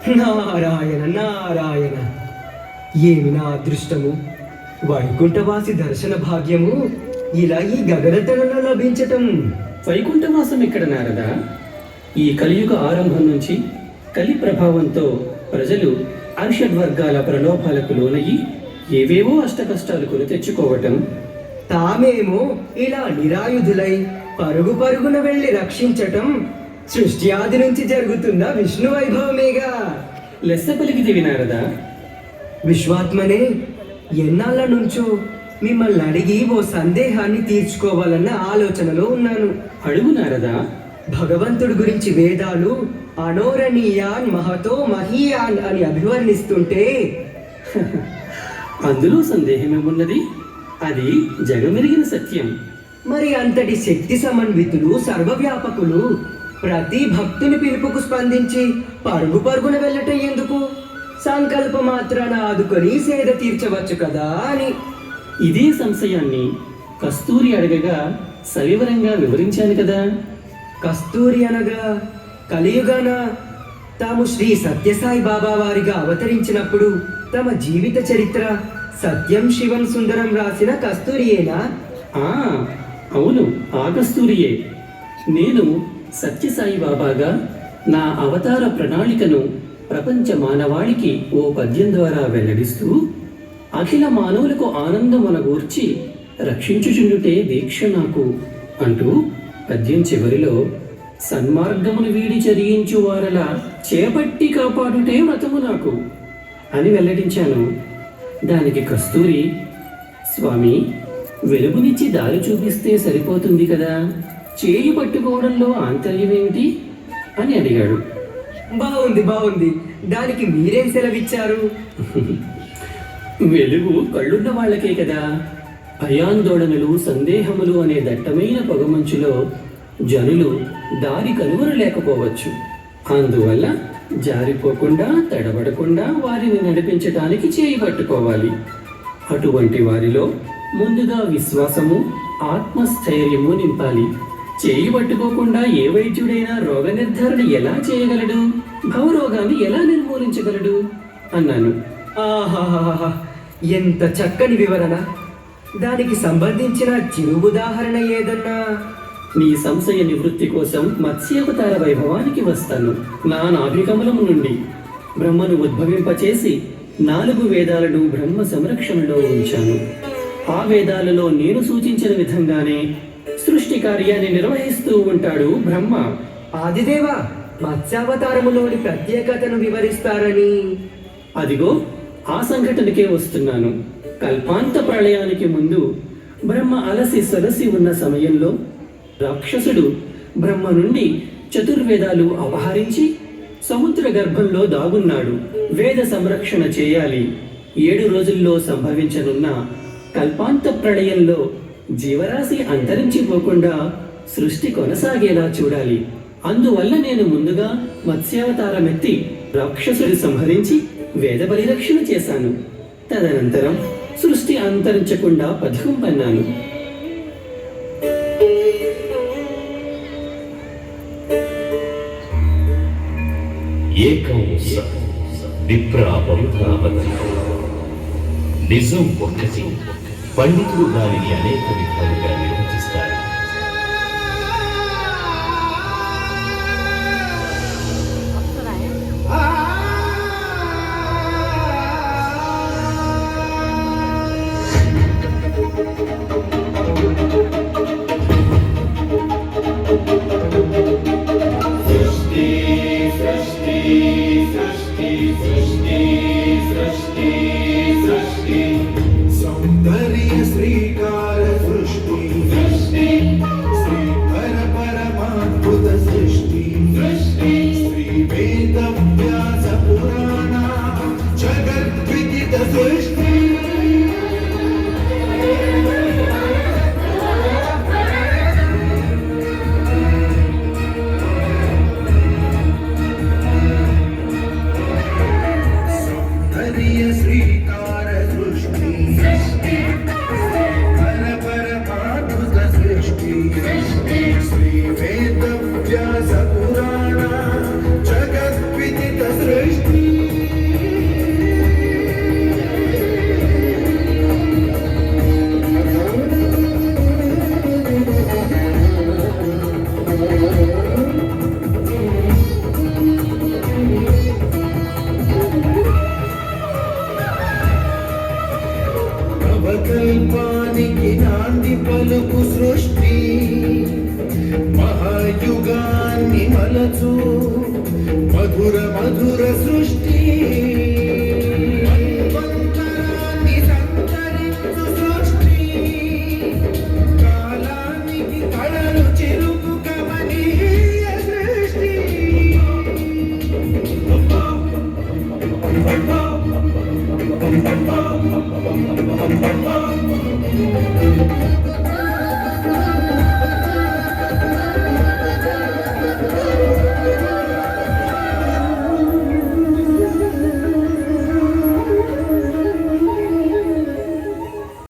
నారాయణ నారాయణ, ఏమి నా అదృష్టము! వైకుంఠవాసి దర్శన భాగ్యము ఇలా ఈ గగనతలలో లభించటం. వైకుంఠవాసం ఇక్కడ నారదా? ఈ కలియుగ ఆరంభం నుంచి కలి ప్రభావంతో ప్రజలు అరిషడ్వర్గాల ప్రలోభాలకు లోనయ్యి ఏవేవో అష్టకష్టాలు కొని తెచ్చుకోవటం, తామేమో ఇలా నిరాయుధులై పరుగు పరుగున వెళ్ళి రక్షించటం సృష్టి ఆది నుంచి జరుగుతున్న విష్ణు వైభవమేగా. లెస్స పలికిదివి నారదా. విశ్వాత్మనే, ఎన్నాళ్ళ నుంచో మిమ్మల్ని అడిగి ఓ సందేహాన్ని తీర్చుకోవాలన్న ఆలోచనలో ఉన్నాను. అడుగు నారదా. భగవంతుడి గురించి వేదాలు అనోరణీయాన్ మహతో మహీయాన్ అని అభివర్ణిస్తుంటే అందులో సందేహమేమున్నది? అది జగమెరిగిన సత్యం. మరి అంతటి శక్తి సమన్వితులు, సర్వవ్యాపకులు ప్రతి భక్తుని పిలుపుకు స్పందించి పరుగు పరుగున వెళ్ళటం ఎందుకు? సంకల్ప మాత్రాన ఆదుకొని సేద తీర్చవచ్చు కదా అని. ఇదే సంశయాన్ని కస్తూరి అడగగా సవివరంగా వివరించాను కదా. కస్తూరి అనగా కలియుగాన తాము శ్రీ సత్యసాయి బాబా వారిగా అవతరించినప్పుడు తమ జీవిత చరిత్ర సత్యం శివం సుందరం రాసిన కస్తూరియేనా? అవును, ఆ కస్తూరియే. నేను సత్యసాయి బాబాగా నా అవతార ప్రణాళికను ప్రపంచ మానవాళికి ఓ పద్యం ద్వారా వెల్లడిస్తూ అఖిల మానవులకు ఆనందమునగూర్చి రక్షించుచుండుటే దీక్ష నాకు అంటూ పద్యం చివరిలో సన్మార్గమును వీడి చరించు వారలా చేపట్టి కాపాడుటే వ్రతము నాకు అని వెల్లడించాను. దానికి కస్తూరి, స్వామి, వెలుగునిచ్చి దారి చూపిస్తే సరిపోతుంది కదా, చేయి పట్టుకోవడంలో ఆంతర్యమేమిటి అని అడిగాడు. బాగుంది బాగుంది, దానికి మీరేం సెలవిచ్చారు? వెలుగు కళ్ళున్న వాళ్ళకే కదా. భయాందోళనలు, సందేహములు అనే దట్టమైన పొగమంచులో జనులు దారి కనుగొనలేకపోవచ్చు. అందువల్ల జారిపోకుండా, తడబడకుండా వారిని నడిపించడానికి చేయి పట్టుకోవాలి. అటువంటి వారిలో ముందుగా విశ్వాసము, ఆత్మస్థైర్యము నింపాలి. చేయి పట్టుకోకుండా ఏ వైద్యుడైనా రోగ నిర్ధారణ ఎలా చేయగలడు? భవరోగాన్ని ఎలా నిర్మూలించగలడు అన్నాను. ఆహాహా, ఎంత చక్కని వివరణ! దానికి సంబంధించిన చిరు ఉదాహరణ ఏదన్నా? నీ సంశయ నివృత్తి కోసం మత్స్యావతార వైభవానికి వస్తాను. నా నాభికమలము నుండి బ్రహ్మను ఉద్భవింపచేసి 4 వేదాలను బ్రహ్మ సంరక్షణలో ఉంచాను. ఆ వేదాలలో నేను సూచించిన విధంగానే సృష్టి కార్యాన్ని నిర్వహిస్తూ ఉంటాడు బ్రహ్మ. ఆదిదేవ, మత్స్యావతారములోని ప్రత్యేకతను వివరిస్తారని. అదిగో ఆ సంఘటనకే వస్తున్నాను. కల్పాంత ప్రళయానికి ముందు బ్రహ్మ అలసి సొలసి ఉన్న సమయంలో రాక్షసుడు బ్రహ్మ నుండి చతుర్వేదాలు అపహరించి సముద్ర గర్భంలో దాగున్నాడు. వేద సంరక్షణ చేయాలి. 7 రోజుల్లో సంభవించనున్న కల్పాంత ప్రళయంలో జీవరాశి అంతరించిపోకుండా సృష్టి కొనసాగేలా చూడాలి. అందువల్ల నేను ముందుగా మత్స్యావతారమెత్తి రాక్షసుడి సంహరించి వేద పరిరక్షణ చేశాను. తదనంతరం సృష్టి అంతరించకుండా పథకం పన్నాను. ఏకం విప్రాపరుధావతి, నిజం ఒక్కటి. పండితులు దానిని అనేక విధాలుగా నిర్వచిస్తారు. మధుర మధుర సృష్టి